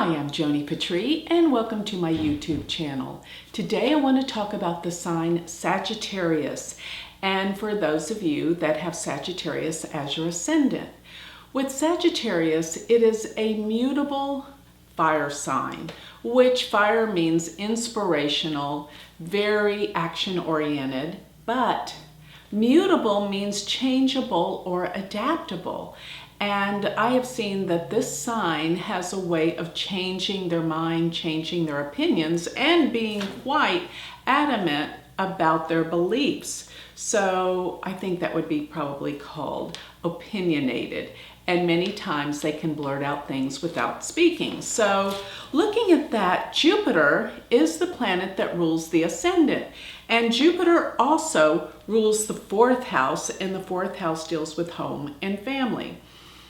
Hi, I'm Joni Patry and welcome to my YouTube channel. Today I want to talk about the sign Sagittarius, and for those of you that have Sagittarius as your ascendant. With Sagittarius, it is a mutable fire sign, which fire means inspirational, very action-oriented, but mutable means changeable or adaptable. And I have seen that this sign has a way of changing their mind, changing their opinions, and being quite adamant about their beliefs. So I think that would be probably called opinionated. And many times they can blurt out things without speaking. So looking at that, Jupiter is the planet that rules the ascendant. And Jupiter also rules the fourth house, and the fourth house deals with home and family.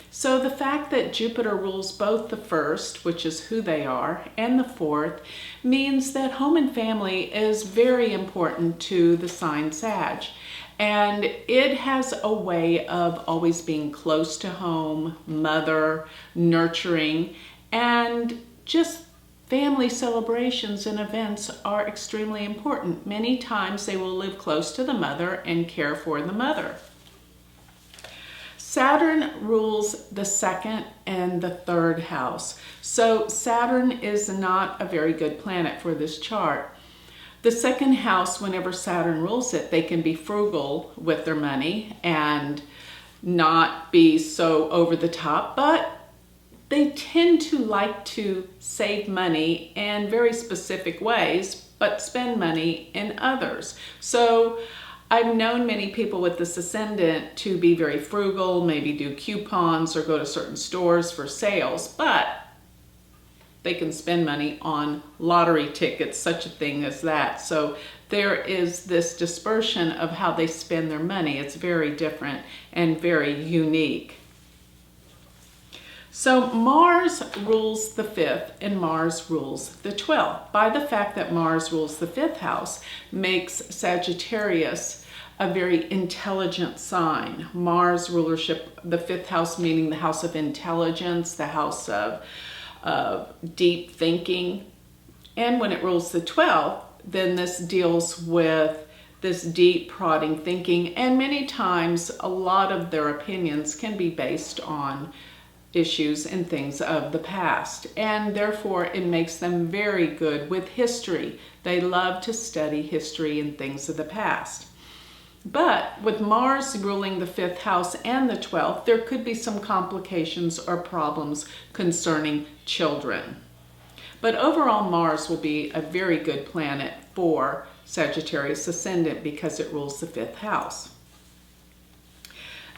So the fact that Jupiter rules both the first, which is who they are, and the fourth means that home and family is very important to the sign Sag. And it has a way of always being close to home, mother, nurturing, and just family celebrations and events are extremely important. Many times they will live close to the mother and care for the mother. Saturn rules the second and the third house. So Saturn is not a very good planet for this chart. The second house, whenever Saturn rules it, they can be frugal with their money and not be so over the top, but they tend to like to save money in very specific ways, but spend money in others. So I've known many people with this ascendant to be very frugal, maybe do coupons or go to certain stores for sales, but they can spend money on lottery tickets, such a thing as that. So there is this dispersion of how they spend their money. It's very different and very unique. So Mars rules the fifth and Mars rules the 12th. By the fact that Mars rules the fifth house makes Sagittarius a very intelligent sign. Mars rulership, the fifth house meaning the house of intelligence, the house of deep thinking. And when it rules the 12th, then this deals with this deep prodding thinking. And many times a lot of their opinions can be based on issues and things of the past, and therefore it makes them very good with history. They love to study history and things of the past. But with Mars ruling the fifth house and the 12th, there could be some complications or problems concerning children. But overall, Mars will be a very good planet for Sagittarius ascendant because it rules the fifth house.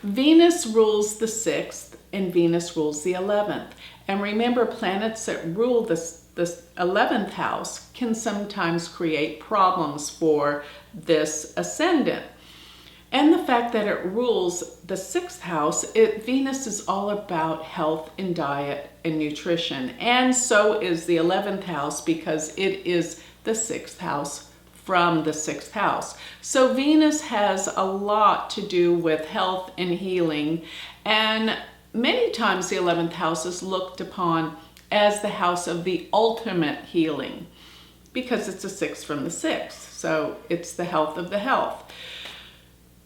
Venus rules the 6th and Venus rules the 11th. And remember, planets that rule the 11th house can sometimes create problems for this ascendant. And the fact that it rules the 6th house, Venus is all about health and diet and nutrition. And so is the 11th house because it is the 6th house from the 6th house. So Venus has a lot to do with health and healing, and many times the 11th house is looked upon as the house of the ultimate healing because it's a 6 from the 6th. So it's the health of the health.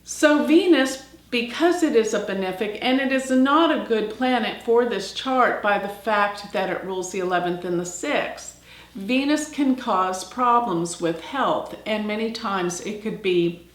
So Venus, because it is a benefic, and it is not a good planet for this chart by the fact that it rules the 11th and the 6th, Venus can cause problems with health, and many times it could be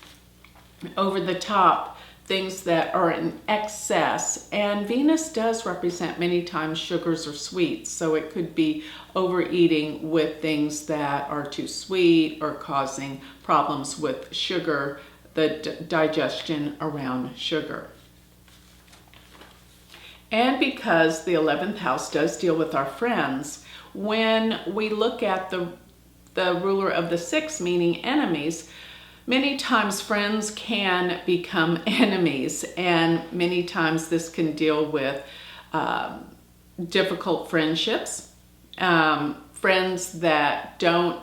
over the top, things that are in excess. And Venus does represent many times sugars or sweets, so it could be overeating with things that are too sweet or causing problems with sugar, the digestion around sugar. And because the 11th house does deal with our friends, when we look at the ruler of the 6th, meaning enemies, many times friends can become enemies, and many times this can deal with difficult friendships, friends that don't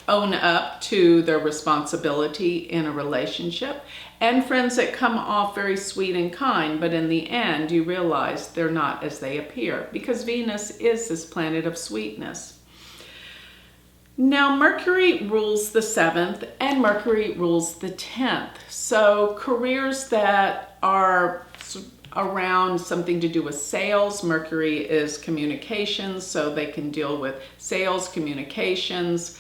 own up to their responsibility in a relationship, and friends that come off very sweet and kind, but in the end you realize they're not as they appear, because Venus is this planet of sweetness. Now Mercury rules the 7th and Mercury rules the 10th. So careers that are around something to do with sales, Mercury is communications, so they can deal with sales, communications,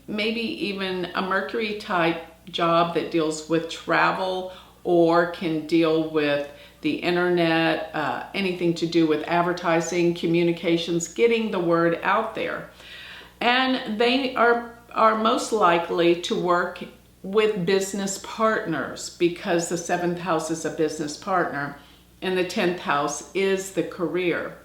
maybe even a Mercury type job that deals with travel or can deal with the internet, anything to do with advertising, communications, getting the word out there. And they are most likely to work with business partners, because the 7th house is a business partner and the 10th house is the career.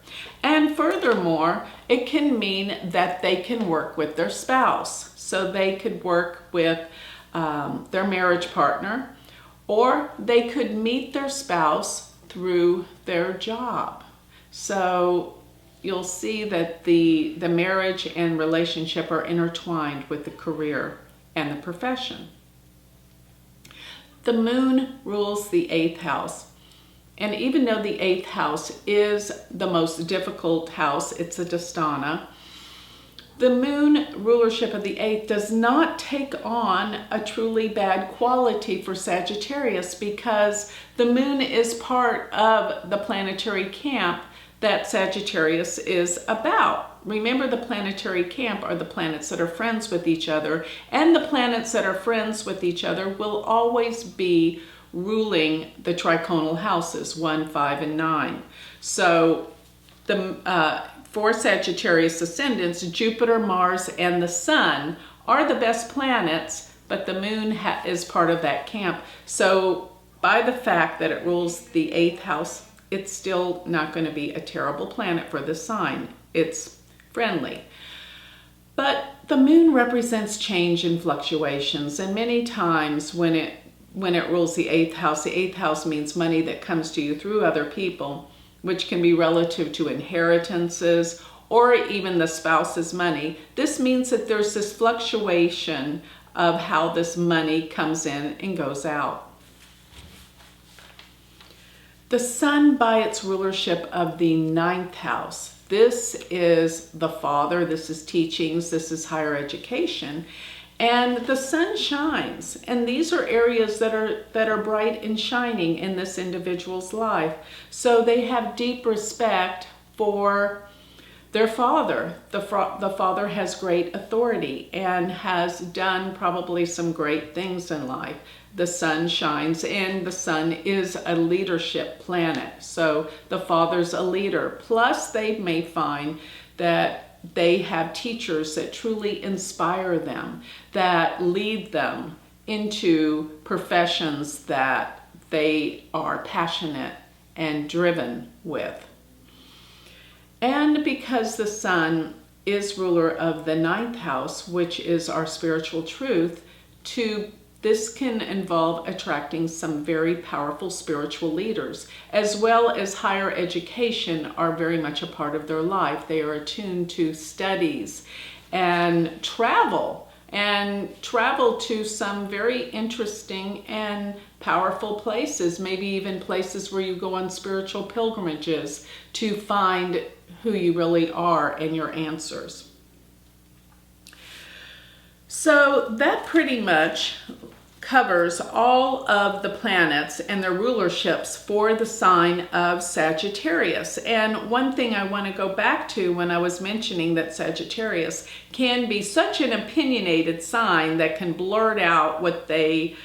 And furthermore, it can mean that they can work with their spouse. So they could work with their marriage partner, or they could meet their spouse through their job. So you'll see that the marriage and relationship are intertwined with the career and the profession. The moon rules the 8th house. And even though the 8th house is the most difficult house, it's a dastana, the moon rulership of the 8th does not take on a truly bad quality for Sagittarius, because the moon is part of the planetary camp that Sagittarius is about. Remember, the planetary camp are the planets that are friends with each other, and the planets that are friends with each other will always be ruling the triconal houses, 1, 5, and 9. So for Sagittarius ascendants, Jupiter, Mars, and the Sun are the best planets, but the moon is part of that camp. So by the fact that it rules the 8th house, it's still not going to be a terrible planet for the sign. It's friendly. But the moon represents change and fluctuations, and many times when it rules the 8th house means money that comes to you through other people, which can be relative to inheritances or even the spouse's money. This means that there's this fluctuation of how this money comes in and goes out. The sun, by its rulership of the 9th house, this is the father, this is teachings, this is higher education, and the sun shines, and these are areas that are bright and shining in this individual's life. So they have deep respect for their father. The father has great authority and has done probably some great things in life. The sun shines, and the sun is a leadership planet. So the father's a leader. Plus, they may find that they have teachers that truly inspire them, that lead them into professions that they are passionate and driven with. And because the sun is ruler of the 9th house, which is our spiritual truth, this can involve attracting some very powerful spiritual leaders, as well as higher education are very much a part of their life. They are attuned to studies and travel to some very interesting and powerful places, maybe even places where you go on spiritual pilgrimages to find who you really are and your answers. So that pretty much covers all of the planets and their rulerships for the sign of Sagittarius. And one thing I want to go back to when I was mentioning that Sagittarius can be such an opinionated sign that can blurt out what they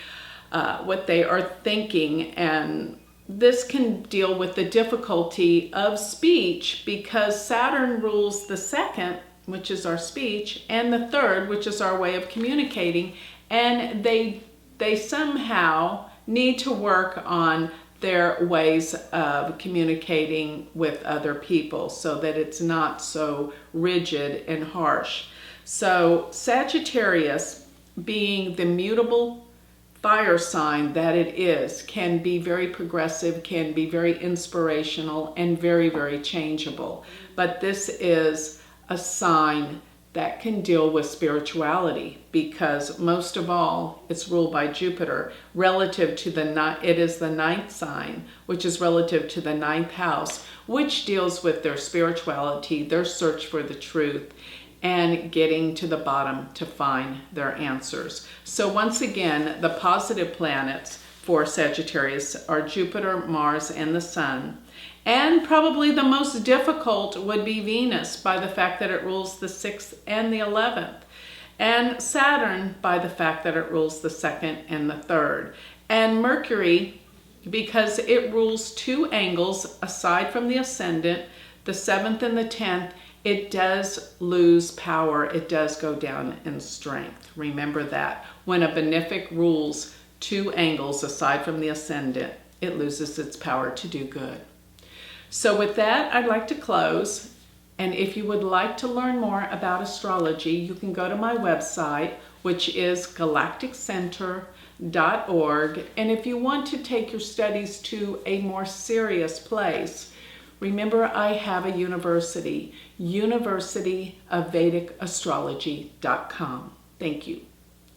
are thinking, and this can deal with the difficulty of speech, because Saturn rules the 2nd, which is our speech, and the 3rd, which is our way of communicating, and they somehow need to work on their ways of communicating with other people so that it's not so rigid and harsh. So Sagittarius, being the mutable fire sign that it is, can be very progressive, can be very inspirational, and very, very changeable. But this is a sign that can deal with spirituality, because most of all, it's ruled by Jupiter relative to it is the ninth sign, which is relative to the ninth house, which deals with their spirituality, their search for the truth, and getting to the bottom to find their answers. So once again, the positive planets for Sagittarius are Jupiter, Mars, and the Sun. And probably the most difficult would be Venus, by the fact that it rules the 6th and the 11th. And Saturn, by the fact that it rules the 2nd and the 3rd. And Mercury, because it rules 2 angles aside from the Ascendant, the 7th and the 10th, it does lose power. It does go down in strength. Remember that. When a benefic rules 2 angles aside from the Ascendant, it loses its power to do good. So with that, I'd like to close. And if you would like to learn more about astrology, you can go to my website, which is galacticcenter.org. And if you want to take your studies to a more serious place, remember I have a university, University of Vedic Astrology.com. Thank you.